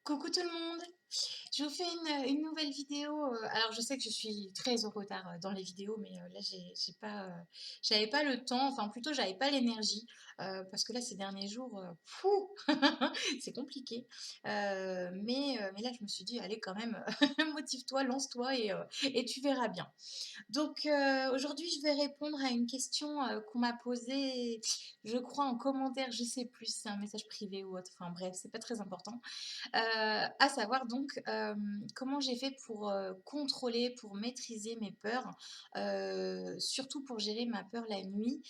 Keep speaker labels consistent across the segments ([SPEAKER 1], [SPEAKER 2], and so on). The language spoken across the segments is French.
[SPEAKER 1] Coucou tout le monde, je vous fais une nouvelle vidéo. Alors je sais que je suis très en retard dans les vidéos, mais là j'ai pas, j'avais pas le temps, enfin plutôt j'avais pas l'énergie, parce que là ces derniers jours, fou, c'est compliqué. Mais là je me suis dit, allez quand même, motive-toi, lance-toi et tu verras bien. Donc aujourd'hui, je vais répondre à une question qu'on m'a posée, je crois en commentaire, je sais plus si c'est un message privé ou autre, enfin bref, c'est pas très important. À savoir donc comment j'ai fait pour contrôler, pour maîtriser mes peurs, surtout pour gérer ma peur la nuit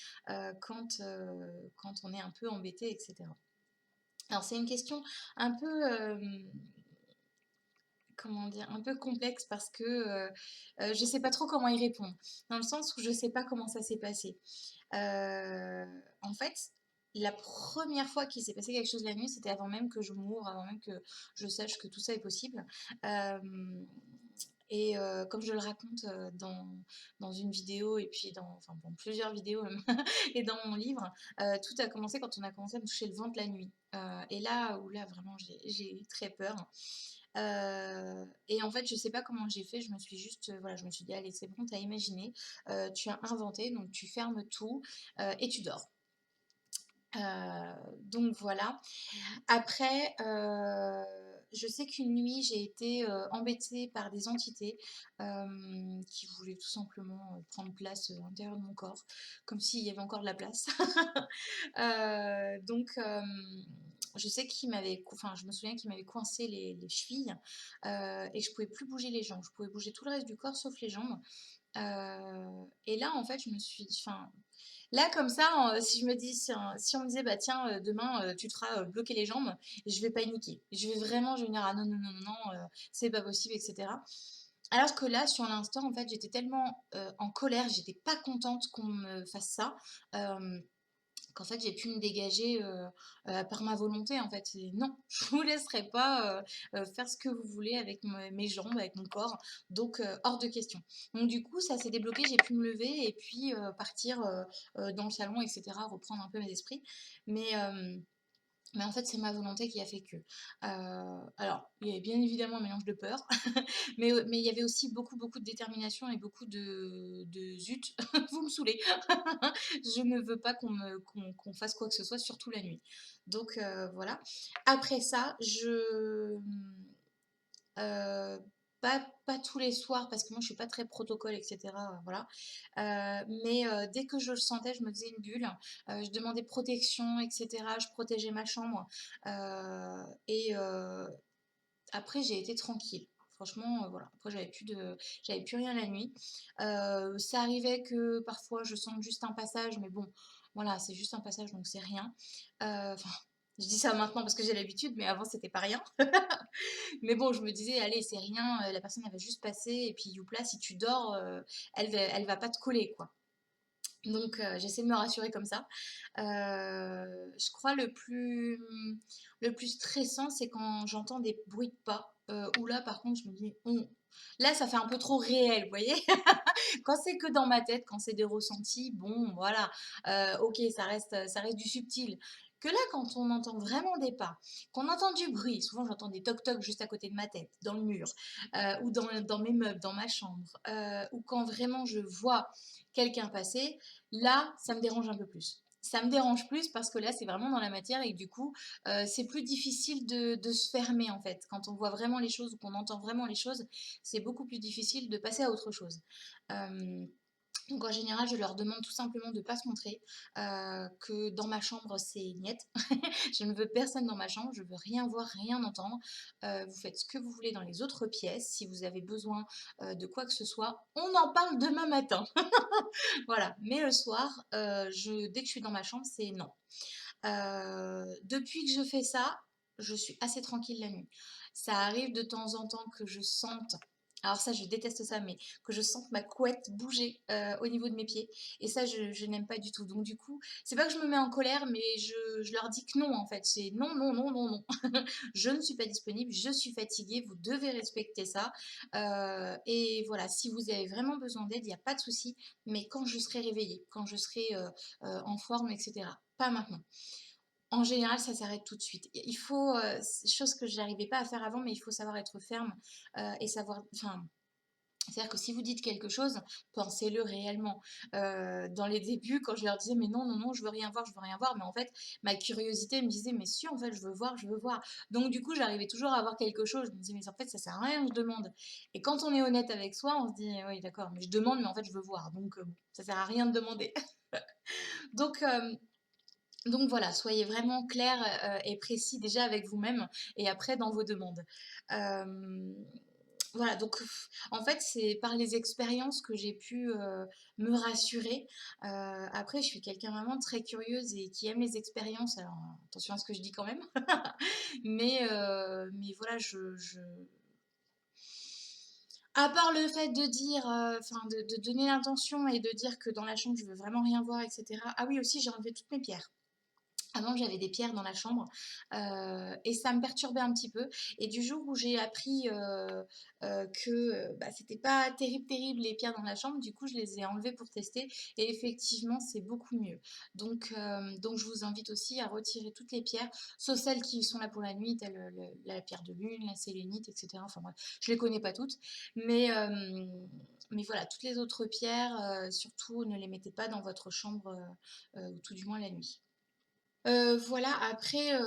[SPEAKER 1] quand on est un peu embêté, etc. Alors c'est une question un peu, comment dire, un peu complexe parce que je sais pas trop comment y répondre, dans le sens où je sais pas comment ça s'est passé. En fait, la première fois qu'il s'est passé quelque chose la nuit, c'était avant même que je m'ouvre, avant même que je sache que tout ça est possible. Hem et comme je le raconte, dans une vidéo et puis enfin dans plusieurs vidéos même et dans mon livre, tout a commencé quand on a commencé à me toucher le ventre la nuit. Et là où là vraiment j'ai eu très peur. Et en fait, je sais pas comment j'ai fait, je me suis juste, voilà, je me suis dit: «Allez, c'est bon, tu as imaginé, tu as inventé, donc tu fermes tout, et tu dors». Donc voilà. Après, je sais qu'une nuit, j'ai été, embêtée par des entités, qui voulaient tout simplement, prendre place, à l'intérieur de mon corps, comme s'il y avait encore de la place. Donc je sais qu'il m'avait enfin, je me souviens qu'il m'avait coincé les chevilles, et je pouvais plus bouger les jambes. Je pouvais bouger tout le reste du corps sauf les jambes. Et là, en fait, je me suis dit enfin, là, comme ça, si je me dis si on me disait: «Bah, tiens, demain, tu te feras, bloquer les jambes», je vais paniquer. Je vais me dire: «Ah non, non, non, non, non, c'est pas possible» et cetera. Alors que là, sur l'instant, en fait, j'étais tellement, en colère, j'étais pas contente qu'on me fasse ça, hem qu'en fait j'ai pu me dégager par ma volonté en fait. Et non, je vous laisserai pas faire ce que vous voulez avec mes jambes, avec mon corps, donc hors de question. Donc du coup ça s'est débloqué, j'ai pu me lever et puis partir dans le salon, etc., reprendre un peu mes esprits. Mais mais en fait, c'est ma volonté qui a fait que. Alors, il y avait bien évidemment un mélange de peur, mais il y avait aussi beaucoup, beaucoup de détermination et beaucoup de zut, vous me saoulez. Je ne veux pas qu'on fasse quoi que ce soit, surtout la nuit. Donc voilà. Après ça, Heu, pas tous les soirs parce que moi je suis pas très protocole et cetera, voilà. Mais dès que je le sentais, je me faisais une bulle, je demandais protection et cetera, je protégeais ma chambre, et après j'ai été tranquille. Franchement, voilà. Après j'avais plus rien la nuit. Ça arrivait que parfois je sente juste un passage, mais bon, voilà, c'est juste un passage donc c'est rien. Enfin, je dis ça maintenant parce que j'ai l'habitude, mais avant c'était pas rien. Mais bon, je me disais: «Allez, c'est rien, la personne elle va juste passer et puis youpla, si tu dors, elle va pas te coller, quoi». Donc j'essaie de me rassurer comme ça. Je crois le plus stressant, c'est quand j'entends des bruits de pas, où là, par contre, je me dis: là, ça fait un peu trop réel», vous voyez? Quand c'est que dans ma tête, quand c'est des ressentis, bon, voilà, OK, ça reste du subtil. Que là, quand on entend vraiment des pas, qu'on entend du bruit, souvent j'entends des toc-toc juste à côté de ma tête, dans le mur, ou dans mes meubles, dans ma chambre, ou quand vraiment je vois quelqu'un passer, là, ça me dérange un peu plus. Ça me dérange plus parce que là, c'est vraiment dans la matière et du coup, c'est plus difficile de se fermer, en fait. Quand on voit vraiment les choses ou qu'on entend vraiment les choses, c'est beaucoup plus difficile de passer à autre chose. Hem donc en général, je leur demande tout simplement de ne pas se montrer, que dans ma chambre, c'est niet. Je ne veux personne dans ma chambre, je veux rien voir, rien entendre. Vous faites ce que vous voulez dans les autres pièces. Si vous avez besoin, de quoi que ce soit, on en parle demain matin. Voilà, mais le soir, dès que je suis dans ma chambre, c'est non. Depuis que je fais ça, je suis assez tranquille la nuit. Ça arrive de temps en temps que je sente alors ça, je déteste ça, mais que je sente ma couette bouger, au niveau de mes pieds et ça, je n'aime pas du tout. Donc du coup, c'est pas que je me mets en colère, mais je leur dis que non, en fait. C'est non, non, non, non, non. Je ne suis pas disponible, je suis fatiguée, vous devez respecter ça, et voilà, si vous avez vraiment besoin d'aide, il y a pas de souci, mais quand je serai réveillée, quand je serai, en forme et cetera, pas maintenant. En général, ça s'arrête tout de suite. Il faut, chose que je n'arrivais pas à faire avant, mais il faut savoir être ferme, et savoir enfin, c'est-à-dire que si vous dites quelque chose, pensez-le réellement. Dans les débuts, quand je leur disais: «Mais non, non, non, je veux rien voir, je veux rien voir», mais en fait, ma curiosité me disait: «Mais si, en fait, je veux voir, je veux voir». Donc du coup, j'arrivais toujours à voir quelque chose. Je me disais: «Mais en fait, ça sert à rien, je demande». Et quand on est honnête avec soi, on se dit: «Oui, d'accord, mais je demande, mais en fait, je veux voir, donc bon, ça sert à rien de demander». Donc donc voilà, soyez vraiment clair, et précis déjà avec vous-même et après dans vos demandes. Hem, voilà, donc en fait, c'est par les expériences que j'ai pu, me rassurer. Après, je suis quelqu'un vraiment très curieuse et qui aime les expériences, alors attention à ce que je dis quand même. Mais voilà, je à part le fait de dire, enfin de donner l'intention et de dire que dans la chambre, je veux vraiment rien voir et cetera. Ah oui, aussi, j'ai enlevé toutes mes pierres. Avant, j'avais des pierres dans la chambre, et ça me perturbait un petit peu et du jour où j'ai appris, que, bah, c'était pas terrible, terrible les pierres dans la chambre, du coup, je les ai enlevées pour tester et effectivement, c'est beaucoup mieux. Donc je vous invite aussi à retirer toutes les pierres, sauf celles qui sont là pour la nuit, telles, la pierre de lune, la sélénite et cetera. Enfin bref, je les connais pas toutes, mais mais voilà, toutes les autres pierres, surtout ne les mettez pas dans votre chambre, ou tout du moins la nuit. Voilà, après,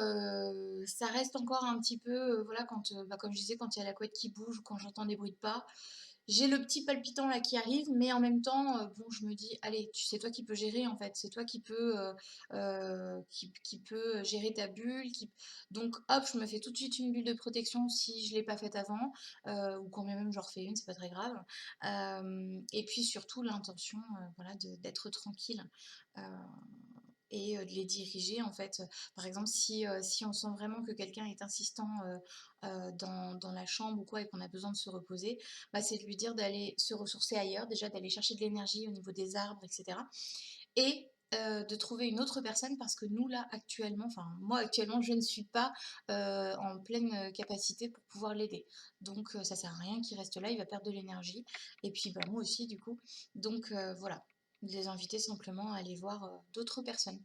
[SPEAKER 1] ça reste encore un petit peu, voilà, quand, bah, comme je disais, quand il y a la couette qui bouge ou quand j'entends des bruits de pas, j'ai le petit palpitant là qui arrive, mais en même temps, bon, je me dis: «Allez, tu c'est toi qui peux gérer, en fait. C'est toi qui peux, qui peut gérer ta bulle, qui» donc hop, je me fais tout de suite une bulle de protection si je l'ai pas faite avant, ou quand bien même j'en refais une, c'est pas très grave. Et puis surtout l'intention, voilà, d'être tranquille, heu et de les diriger en fait. Par exemple, si on sent vraiment que quelqu'un est insistant, dans la chambre ou quoi et qu'on a besoin de se reposer, bah, c'est de lui dire d'aller se ressourcer ailleurs, déjà d'aller chercher de l'énergie au niveau des arbres et cetera et de trouver une autre personne parce que nous là actuellement, enfin moi actuellement, je ne suis pas, en pleine, capacité pour pouvoir l'aider. Donc ça sert à rien qu'il reste là, il va perdre de l'énergie et puis, bah, moi aussi du coup. Donc voilà, les inviter simplement à aller voir, d'autres personnes.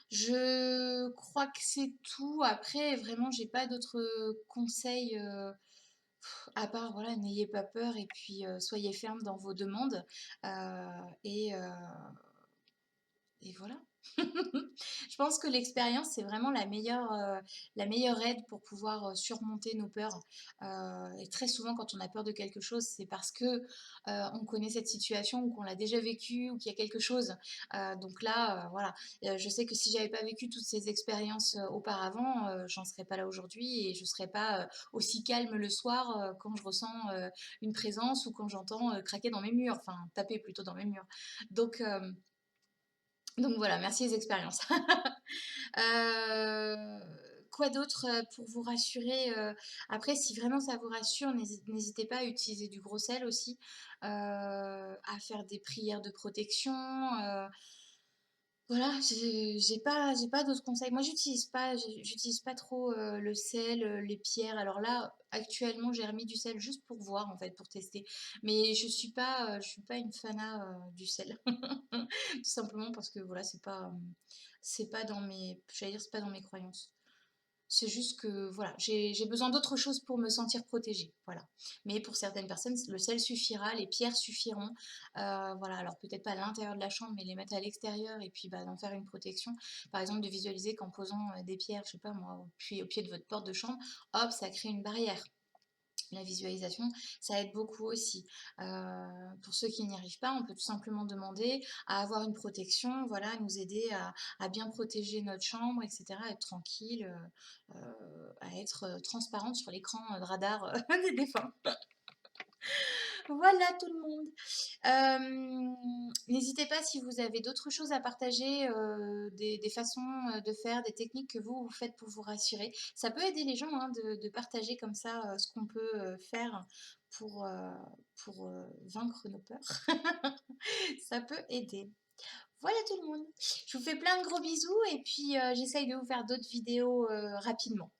[SPEAKER 1] Je crois que c'est tout. Après, vraiment, j'ai pas d'autres conseils, à part, voilà, n'ayez pas peur et puis, soyez ferme dans vos demandes, heu et heu et voilà. Je pense que l'expérience, c'est vraiment la meilleure aide pour pouvoir, surmonter nos peurs. Et très souvent, quand on a peur de quelque chose, c'est parce que, on connaît cette situation ou qu'on l'a déjà vécue ou qu'il y a quelque chose. Donc là, voilà. Je sais que si j'avais pas vécu toutes ces expériences, auparavant, j'en serais pas là aujourd'hui et je serais pas, aussi calme le soir, quand je ressens, une présence ou quand j'entends, craquer dans mes murs, enfin taper plutôt dans mes murs. Donc hem donc voilà, merci les expériences. Heu, quoi d'autre, pour vous rassurer? Après si vraiment ça vous rassure, n'hésitez pas à utiliser du gros sel aussi, à faire des prières de protection, voilà, j'ai pas d'autres conseils. Moi, j'utilise pas trop, le sel, les pierres. Alors là, actuellement, j'ai remis du sel juste pour voir, en fait, pour tester. Mais je suis pas une fana, du sel. Tout simplement parce que, voilà, c'est pas dans mes j'allais dire, c'est pas dans mes croyances. C'est juste que, voilà, j'ai besoin d'autre chose pour me sentir protégée, voilà. Mais pour certaines personnes, le sel suffira, les pierres suffiront. Voilà, alors peut-être pas à l'intérieur de la chambre, mais les mettre à l'extérieur et puis, bah, d'en faire une protection. Par exemple, de visualiser qu'en posant, des pierres, je sais pas moi, au pied de votre porte de chambre, hop, ça crée une barrière. La visualisation, ça aide beaucoup aussi. Pour ceux qui n'y arrivent pas, on peut tout simplement demander à avoir une protection, voilà, à nous aider à bien protéger notre chambre, et cetera, à être tranquille, à être, transparente sur l'écran, de radar, des défunts. Voilà tout le monde. N'hésitez pas si vous avez d'autres choses à partager, des façons, de faire, des techniques que vous faites pour vous rassurer. Ça peut aider les gens, hein, de partager comme ça, ce qu'on peut, faire pour, heu vaincre nos peurs. Ça peut aider. Voilà tout le monde. Je vous fais plein de gros bisous et puis, j'essaye de vous faire d'autres vidéos, rapidement.